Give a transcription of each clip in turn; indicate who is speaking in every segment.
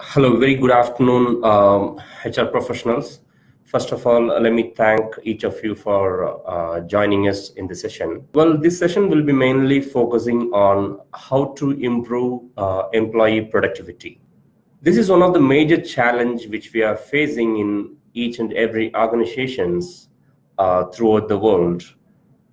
Speaker 1: Hello, very good afternoon, HR professionals. First of all, let me thank each of you for joining us in the session. Well, this session will be mainly focusing on how to improve employee productivity. This is one of the major challenge which we are facing in each and every organizations throughout the world,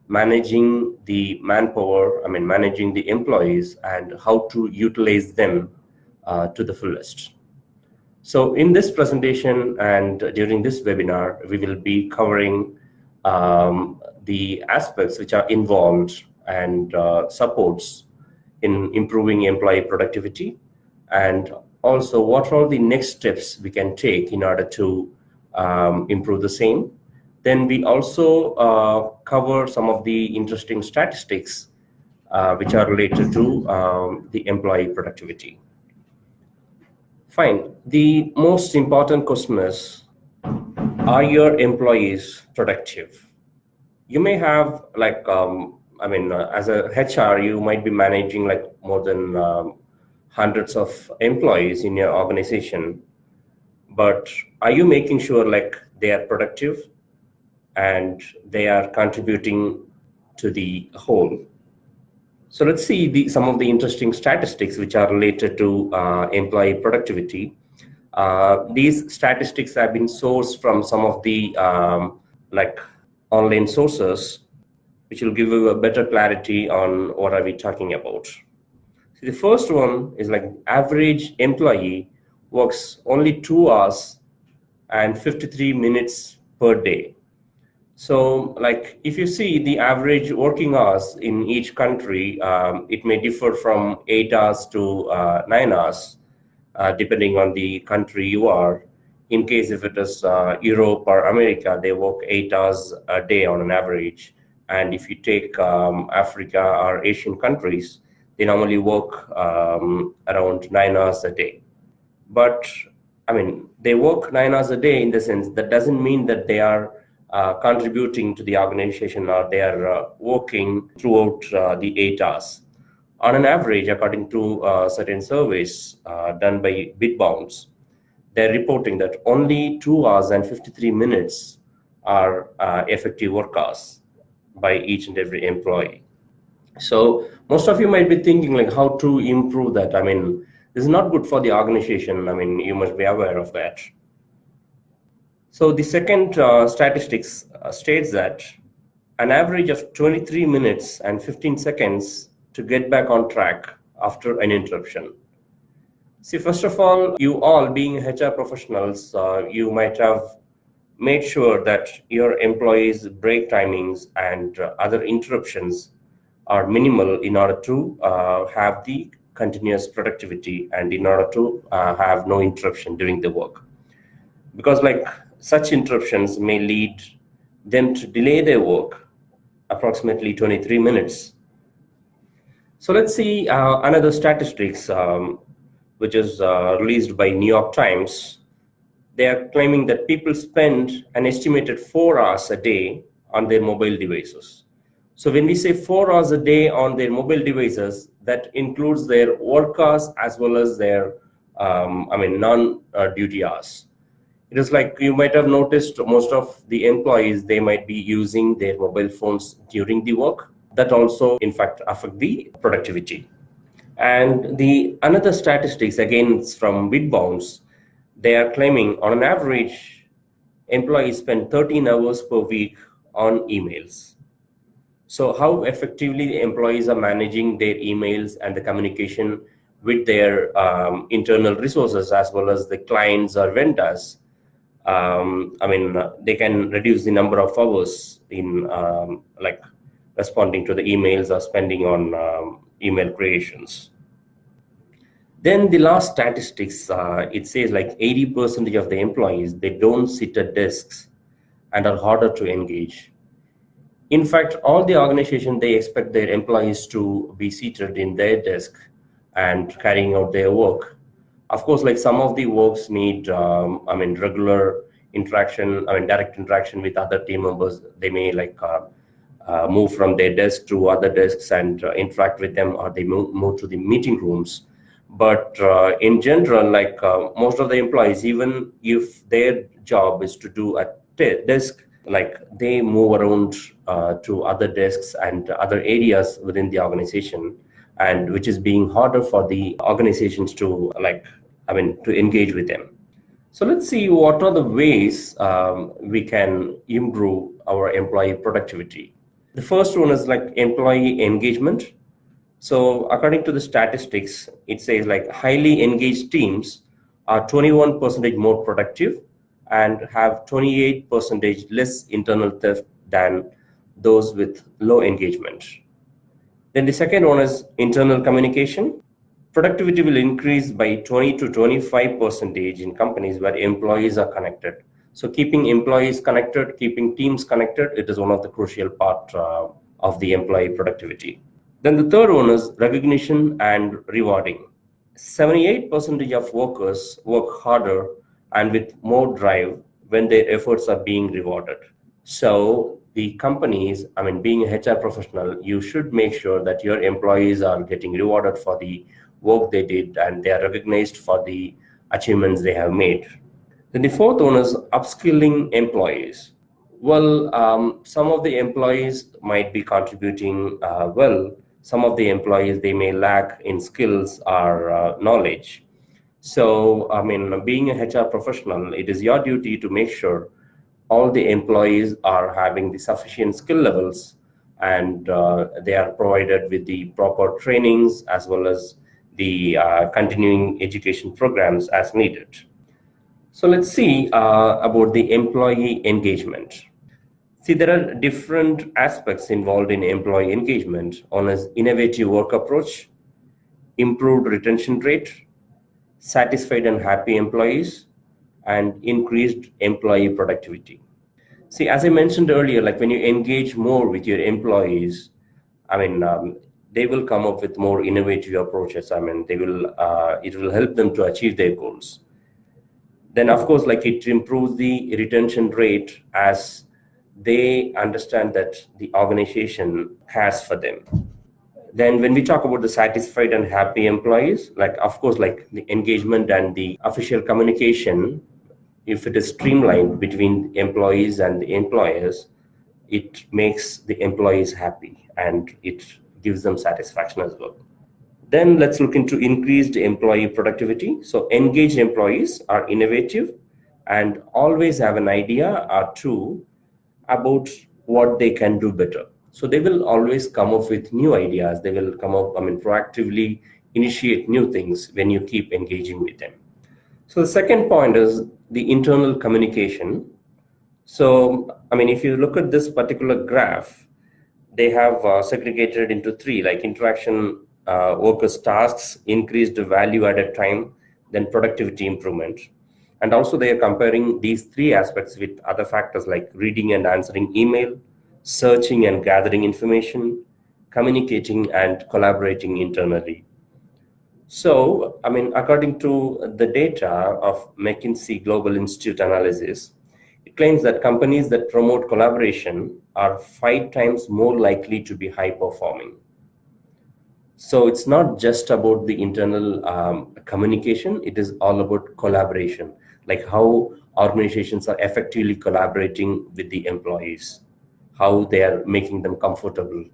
Speaker 1: managing the manpower, managing the employees and how to utilize them to the fullest. So in this presentation and during this webinar, we will be covering the aspects which are involved and supports in improving employee productivity, and also what are the next steps we can take in order to improve the same. Then we also cover some of the interesting statistics which are related to the employee productivity. Fine. The most important question is, are your employees productive? You may have as a HR, you might be managing like more than hundreds of employees in your organization. But are you making sure like they are productive and they are contributing to the whole? So let's see some of the interesting statistics which are related to employee productivity. These statistics have been sourced from some of the online sources, which will give you a better clarity on what are we talking about. So the first one is like average employee works only 2 hours and 53 minutes per day. So like if you see the average working hours in each country, it may differ from 8 hours to 9 hours, depending on the country you are. In case if it is Europe or America, they work 8 hours a day on an average. And if you take Africa or Asian countries, they normally work around 9 hours a day. But they work 9 hours a day in the sense that doesn't mean that they are contributing to the organization or they are working throughout the 8 hours. On an average, according to certain surveys done by Bitbounds, they're reporting that only 2 hours and 53 minutes are effective work hours by each and every employee. So most of you might be thinking like how to improve that. This is not good for the organization. You must be aware of that. So the second statistics states that an average of 23 minutes and 15 seconds to get back on track after an interruption. See, first of all, you all being HR professionals, you might have made sure that your employees' break timings and other interruptions are minimal in order to have the continuous productivity and in order to have no interruption during the work. Because like such interruptions may lead them to delay their work approximately 23 minutes. So let's see another statistics which is released by New York Times. They are claiming that people spend an estimated 4 hours a day on their mobile devices. So when we say 4 hours a day on their mobile devices, that includes their work hours as well as their non-duty hours. It is like you might have noticed most of the employees, they might be using their mobile phones during the work. That also, in fact, affect the productivity. And the another statistics, again, it's from Bitbounds. They are claiming on an average, employees spend 13 hours per week on emails. So how effectively the employees are managing their emails and the communication with their internal resources as well as the clients or vendors. They can reduce the number of hours in responding to the emails or spending on email creations. Then the last statistics, it says like 80% of the employees, they don't sit at desks and are harder to engage. In fact, all the organization, they expect their employees to be seated in their desk and carrying out their work. Of course, like some of the works need, regular interaction, direct interaction with other team members. They may move from their desk to other desks and interact with them, or they move to the meeting rooms. But in general, like most of the employees, even if their job is to do a desk, like they move around to other desks and other areas within the organization, and which is being harder for the organizations to to engage with them. So let's see what are the ways we can improve our employee productivity. The first one is like employee engagement. So according to the statistics, it says like highly engaged teams are 21% more productive and have 28% less internal theft than those with low engagement. Then the second one is internal communication. Productivity will increase by 20 to 25% in companies where employees are connected. So keeping employees connected, keeping teams connected, it is one of the crucial part of the employee productivity. Then the third one is recognition and rewarding. 78% of workers work harder and with more drive when their efforts are being rewarded. So the companies, being a HR professional, you should make sure that your employees are getting rewarded for the work they did and they are recognized for the achievements they have made. Then the fourth one is upskilling employees. Well, some of the employees might be contributing well. Some of the employees, they may lack in skills or knowledge. So, being a HR professional, it is your duty to make sure all the employees are having the sufficient skill levels and they are provided with the proper trainings as well as the continuing education programs as needed. So let's see about the employee engagement. See, there are different aspects involved in employee engagement. One is innovative work approach, improved retention rate, satisfied and happy employees, and increased employee productivity. See, as I mentioned earlier, like when you engage more with your employees, they will come up with more innovative approaches. It will help them to achieve their goals. Then, of course, like it improves the retention rate as they understand that the organization cares for them. Then when we talk about the satisfied and happy employees, like of course, like the engagement and the official communication, if it is streamlined between employees and the employers, it makes the employees happy and it gives them satisfaction as well. Then let's look into increased employee productivity. So engaged employees are innovative and always have an idea or two about what they can do better. So they will always come up with new ideas. They will come up, proactively initiate new things when you keep engaging with them. So the second point is the internal communication. So, if you look at this particular graph, they have segregated into three, like interaction, workers' tasks, increased value added time, then productivity improvement. And also they are comparing these three aspects with other factors like reading and answering email, searching and gathering information, communicating and collaborating internally. So, according to the data of McKinsey Global Institute analysis, it claims that companies that promote collaboration are 5 times more likely to be high performing. So it's not just about the internal communication, it is all about collaboration, like how organizations are effectively collaborating with the employees, how they are making them comfortable.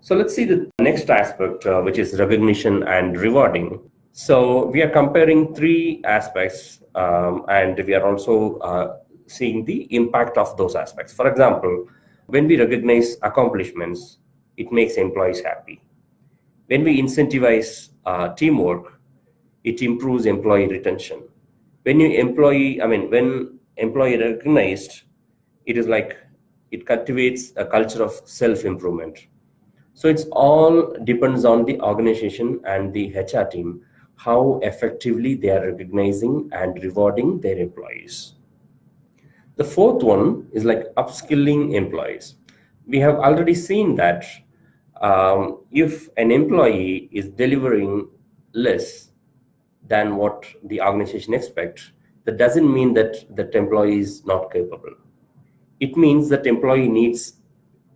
Speaker 1: So let's see the next aspect, which is recognition and rewarding. So we are comparing 3 aspects and we are also seeing the impact of those aspects. For example, when we recognize accomplishments, it makes employees happy. When we incentivize teamwork, it improves employee retention. When employee recognized, it is like it cultivates a culture of self-improvement. So it's all depends on the organization and the HR team, how effectively they are recognizing and rewarding their employees. The fourth one is like upskilling employees. We have already seen that if an employee is delivering less than what the organization expects, that doesn't mean that that employee is not capable. It means that employee needs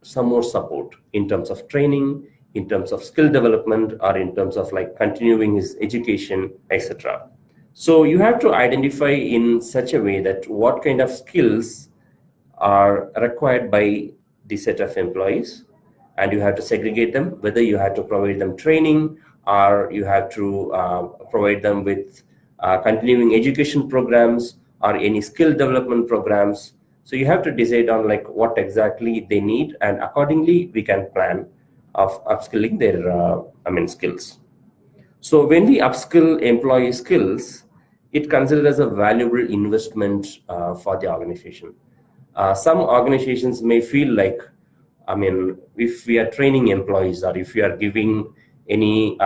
Speaker 1: some more support in terms of training, in terms of skill development or in terms of like continuing his education, etc. So you have to identify in such a way that what kind of skills are required by the set of employees, and you have to segregate them, whether you have to provide them training or you have to provide them with continuing education programs or any skill development programs. So you have to decide on like what exactly they need, and accordingly we can plan of upskilling their skills. So when we upskill employee skills, it considered as a valuable investment for the organization. Some organizations may feel like, if we are training employees or if we are giving any,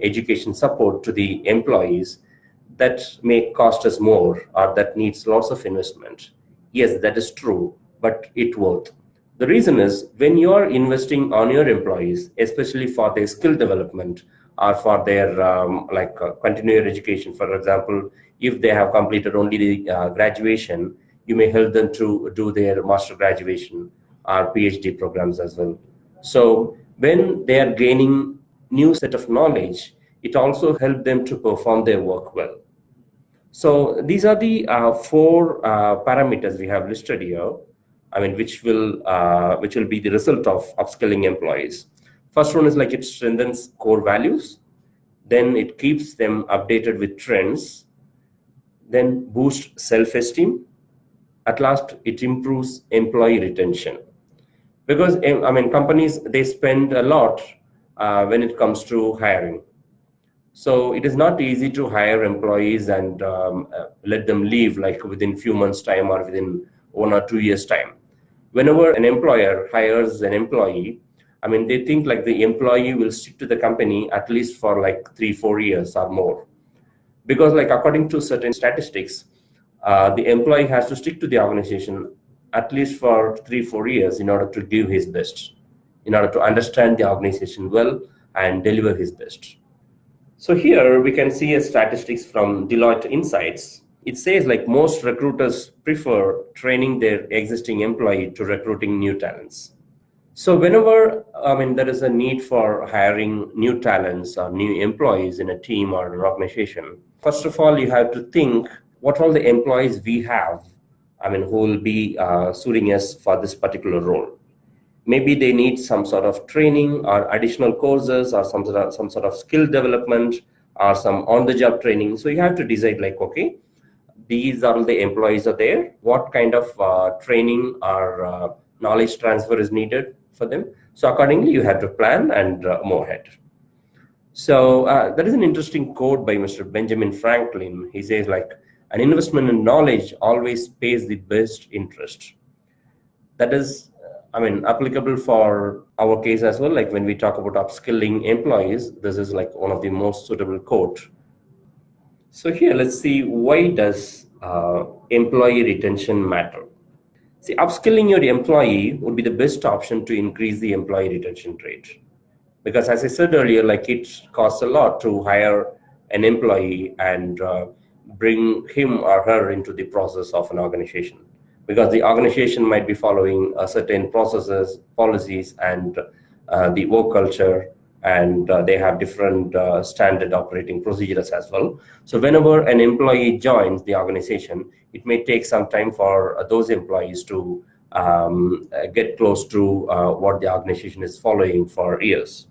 Speaker 1: education support to the employees, that may cost us more or that needs lots of investment. Yes, that is true, but it worth. The reason is when you are investing on your employees, especially for their skill development or for their continuing education. For example, if they have completed only the graduation, you may help them to do their master graduation or PhD programs as well. So when they are gaining new set of knowledge, it also helps them to perform their work well. So these are the four parameters we have listed here. Which will be the result of upskilling employees. First one is like it strengthens core values, then it keeps them updated with trends, then boosts self-esteem. At last, it improves employee retention. Because companies, they spend a lot when it comes to hiring. So it is not easy to hire employees and let them leave like within few months' time or within 1 or 2 years' time. Whenever an employer hires an employee, they think like the employee will stick to the company at least for like 3-4 years or more. Because like according to certain statistics, the employee has to stick to the organization at least for 3-4 years in order to give his best, in order to understand the organization well and deliver his best. So here we can see a statistics from Deloitte Insights. It says like most recruiters prefer training their existing employee to recruiting new talents. So whenever there is a need for hiring new talents or new employees in a team or an organization, first of all, you have to think what all the employees we have, who will be suiting us for this particular role. Maybe they need some sort of training or additional courses or some sort of skill development or some on-the-job training. So you have to decide like, okay, these are the employees are there. What kind of training or knowledge transfer is needed for them? So accordingly, you have to plan and move ahead. So that is an interesting quote by Mr. Benjamin Franklin. He says like, an investment in knowledge always pays the best interest. That is, applicable for our case as well. Like when we talk about upskilling employees, this is like one of the most suitable quote. So here, let's see, why does employee retention matter? See, upskilling your employee would be the best option to increase the employee retention rate. Because as I said earlier, like it costs a lot to hire an employee and bring him or her into the process of an organization. Because the organization might be following certain processes, policies, and the work culture, and they have different standard operating procedures as well. So whenever an employee joins the organization, it may take some time for those employees to get close to what the organization is following for years.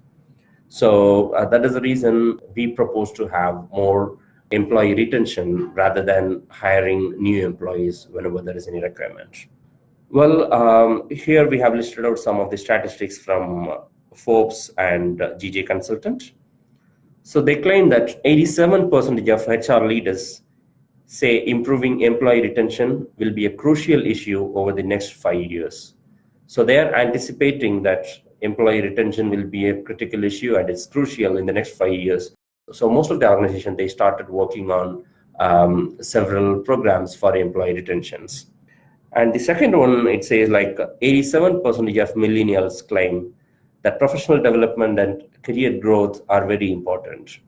Speaker 1: So that is the reason we propose to have more employee retention rather than hiring new employees whenever there is any requirement. Well, here we have listed out some of the statistics from Forbes and GJ Consultant. So they claim that 87% of HR leaders say improving employee retention will be a crucial issue over the next 5 years. So they are anticipating that employee retention will be a critical issue and it's crucial in the next 5 years. So most of the organization, they started working on several programs for employee retentions. And the second one, it says like 87% of millennials claim that professional development and career growth are very important.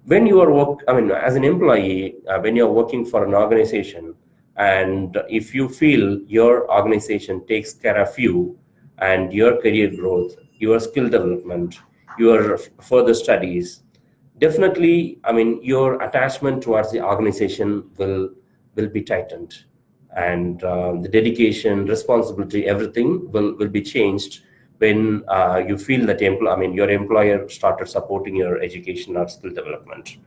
Speaker 1: When you are as an employee, when you're working for an organization, and if you feel your organization takes care of you and your career growth, your skill development, your further studies, definitely, I mean, your attachment towards the organization will be tightened, and the dedication, responsibility, everything will be changed when you feel that your employer started supporting your education or skill development.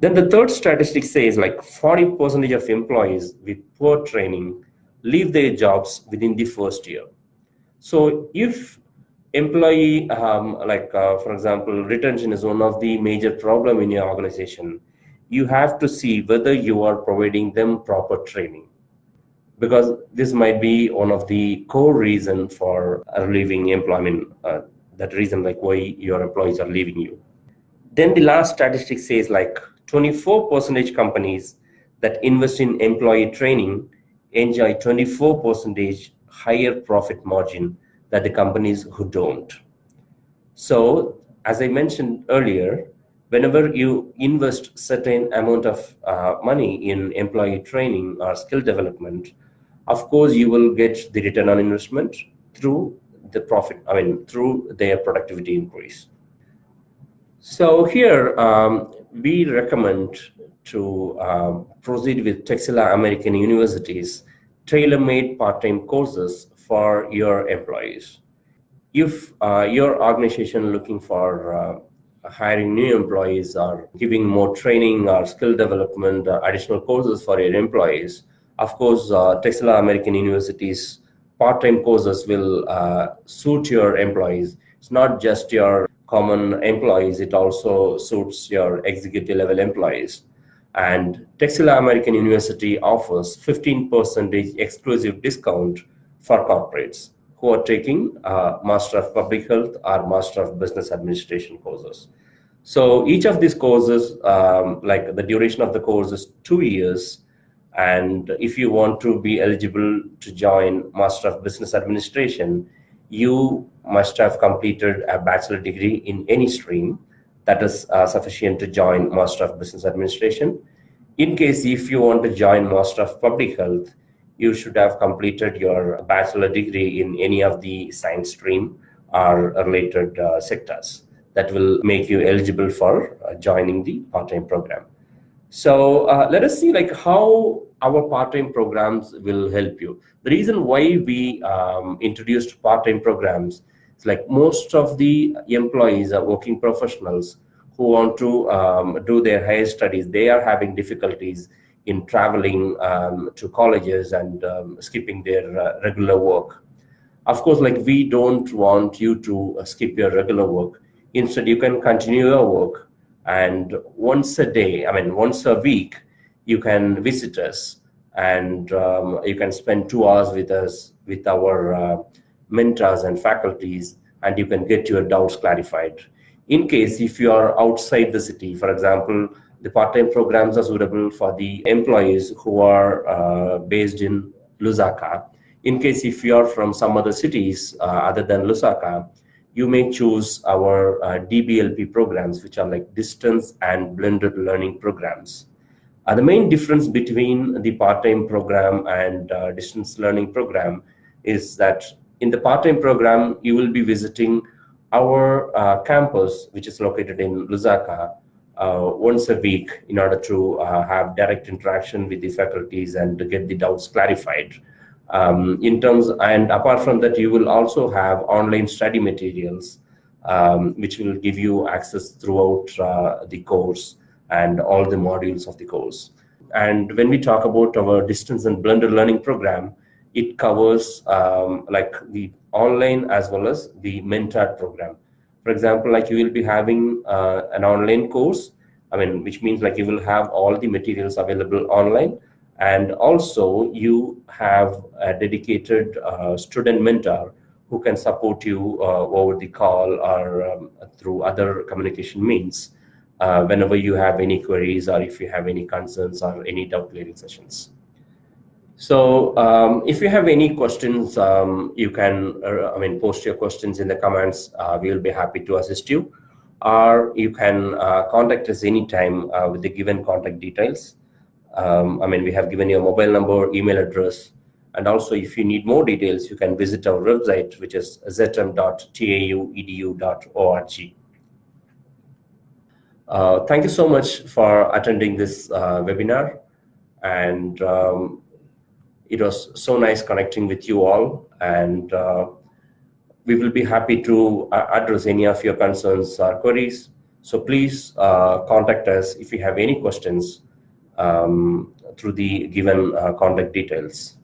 Speaker 1: Then the third statistic says like 40% of employees with poor training leave their jobs within the first year. So if employee, for example, retention is one of the major problem in your organization, you have to see whether you are providing them proper training, because this might be one of the core reason for leaving employment, that reason like why your employees are leaving you. Then the last statistic says like 24% companies that invest in employee training enjoy 24% higher profit margin than the companies who don't. So as I mentioned earlier, whenever you invest certain amount of money in employee training or skill development, of course you will get the return on investment through the profit, through their productivity increase. So here we recommend to proceed with Texila American University's tailor-made part-time courses for your employees. If your organization looking for hiring new employees or giving more training or skill development, additional courses for your employees, of course, Texila American University's part-time courses will suit your employees. It's not just your common employees, it also suits your executive level employees. And Texila American University offers 15% exclusive discount for corporates who are taking Master of Public Health or Master of Business Administration courses. So each of these courses, like the duration of the course is 2 years. And if you want to be eligible to join Master of Business Administration, you must have completed a bachelor degree in any stream. That is sufficient to join Master of Business Administration. In case if you want to join Master of Public Health, you should have completed your bachelor degree in any of the science stream or related sectors. That will make you eligible for joining the part-time program. So let us see like how our part-time programs will help you. The reason why we introduced part-time programs is like most of the employees are working professionals who want to do their higher studies. They are having difficulties in traveling to colleges and skipping their regular work. Of course, like we don't want you to skip your regular work. Instead, you can continue your work, and once a week, you can visit us, and you can spend 2 hours with us, with our mentors and faculties, and you can get your doubts clarified. In case if you are outside the city, for example, the part-time programs are suitable for the employees who are based in Lusaka. In case if you are from some other cities other than Lusaka, you may choose our DBLP programs, which are like distance and blended learning programs. The main difference between the part-time program and distance learning program is that in the part-time program, you will be visiting our campus, which is located in Lusaka, once a week in order to have direct interaction with the faculties and to get the doubts clarified. And apart from that, you will also have online study materials, which will give you access throughout the course and all the modules of the course. And when we talk about our distance and blended learning program, it covers like the online as well as the mentored program. For example, like you will be having an online course, which means like you will have all the materials available online. And also you have a dedicated student mentor who can support you over the call or through other communication means whenever you have any queries or if you have any concerns or any doubt clearing sessions. So if you have any questions, you can post your questions in the comments. We will be happy to assist you. Or you can contact us anytime with the given contact details. We have given you a mobile number, email address, And also, if you need more details, you can visit our website, which is zm.tauedu.org. Thank you so much for attending this webinar, and it was so nice connecting with you all, and we will be happy to address any of your concerns or queries. So please contact us if you have any questions through the given contact details.